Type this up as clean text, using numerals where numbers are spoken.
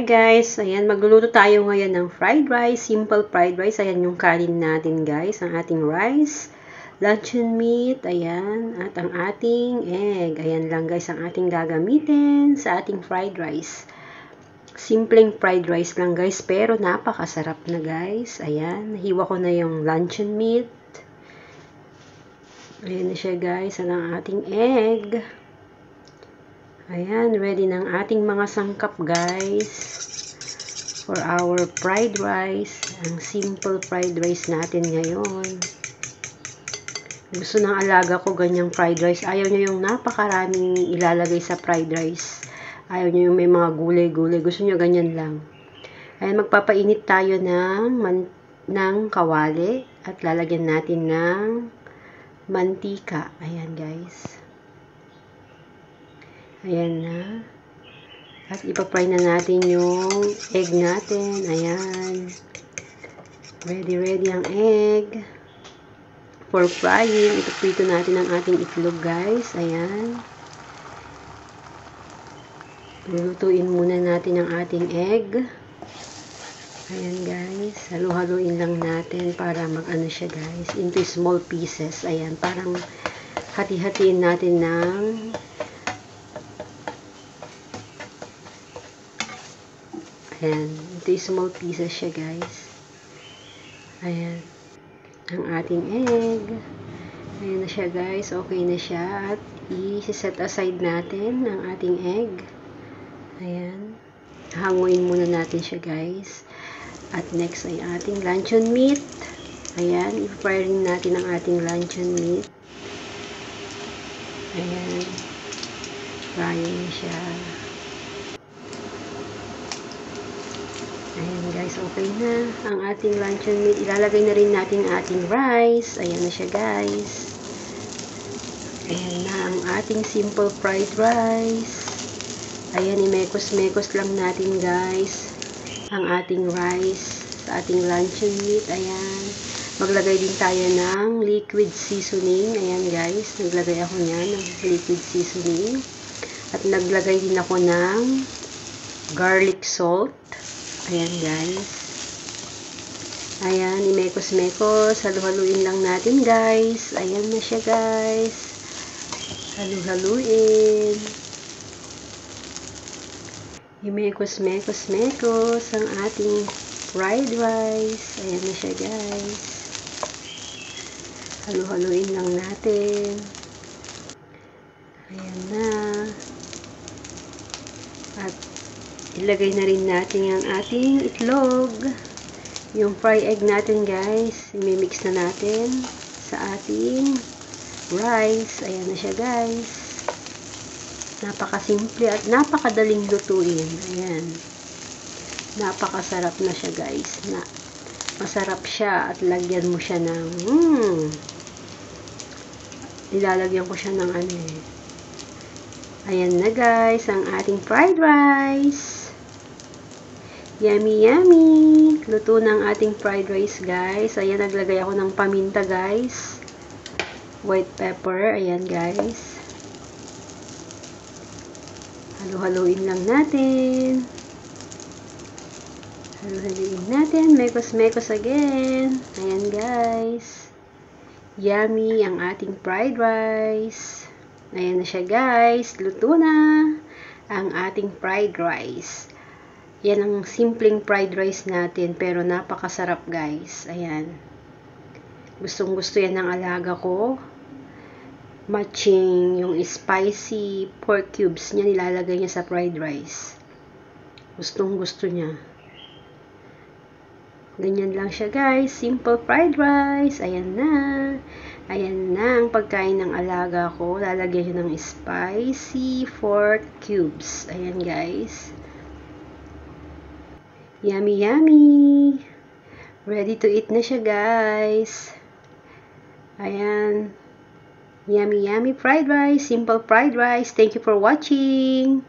guys, ayan, magluluto tayo ngayon ng fried rice, simple fried rice. Ayan yung kanin natin guys, ang ating rice, luncheon meat, ayan, at ang ating egg. Ayan lang guys ang ating gagamitin sa ating fried rice. Simpleng fried rice lang guys, pero napakasarap na guys. Ayan, nahiwa ko na yung luncheon meat. Ayan na siya guys, ang ating egg. Ayan, ready ng ating mga sangkap guys for our fried rice. Ang simple fried rice natin ngayon. Gusto ng alaga ko ganyang fried rice. Ayaw niya yung napakaraming ilalagay sa fried rice. Ayaw niya yung may mga gulay-gulay. Gusto niya ganyan lang. Ayan, magpapainit tayo ng kawali at lalagyan natin ng mantika. Ayan guys. Ayan na. At ipapry na natin yung egg natin. Ayan. Ready ang egg. For frying, ipaprito natin ang ating itlog guys. Ayan. Lulutuin muna natin ang ating egg. Ayan guys. Halu-haluin lang natin para mag-ano siya guys. Into small pieces. Ayan. Parang hati-hatiin natin ng ayan, ito small pieces siya guys. Ayan, ang ating egg. Ayan na siya guys, okay na siya. At i-set aside natin ang ating egg. Ayan, hanguin muna natin siya guys. At next ay ating luncheon meat. Ayan, i-fry rin natin ang ating luncheon meat. Ayan, frying siya. Ayan guys, okay na ang ating luncheon meat. Ilalagay na rin natin ang ating rice. Ayan na siya guys. Ayan na ang ating simple fried rice. Ayan, imekos-mekos lang natin guys ang ating rice sa ating luncheon meat. Ayan. Maglagay din tayo ng liquid seasoning. Ayan guys, naglagay ako niyan ng liquid seasoning. At naglagay din ako ng garlic salt. Ayan guys. Ayan, imekos-mekos. Halu-haluin lang natin guys. Ayan na siya guys. Halu-haluin. Imekos-mekos-mekos ang ating fried rice. Ayan na siya guys. Halu-haluin lang natin. Ayan na. At ilagay na rin natin ang ating itlog. Yung fry egg natin guys. Imimix na natin sa ating rice. Ayan na siya guys. Napakasimple at napakadaling lutuin. Ayan. Napakasarap na siya guys. Masarap siya at lagyan mo siya ng ilalagyan ko siya ng ano eh. Ayan na guys, ang ating fried rice. Yummy, yummy. Luto ng ating fried rice, guys. Ayan, naglagay ako ng paminta, guys. White pepper. Ayan, guys. Halu-haluin lang natin. Halu-haluin natin. Mekos-mekos again. Ayan, guys. Yummy ang ating fried rice. Ayan na siya, guys. Luto na ang ating fried rice. Yan ang simpleng fried rice natin, pero napakasarap guys. Ayan. Gustong gusto yan ng alaga ko. Matching yung spicy pork cubes niya, nilalagay niya sa fried rice. Gustong gusto niya. Ganyan lang siya guys. Simple fried rice. Ayan na. Ayan na ang pagkain ng alaga ko. Lalagyan niya ng spicy pork cubes. Ayan guys. Yummy, yummy. Ready to eat na siya, guys. Ayan. Yummy, yummy fried rice. Simple fried rice. Thank you for watching.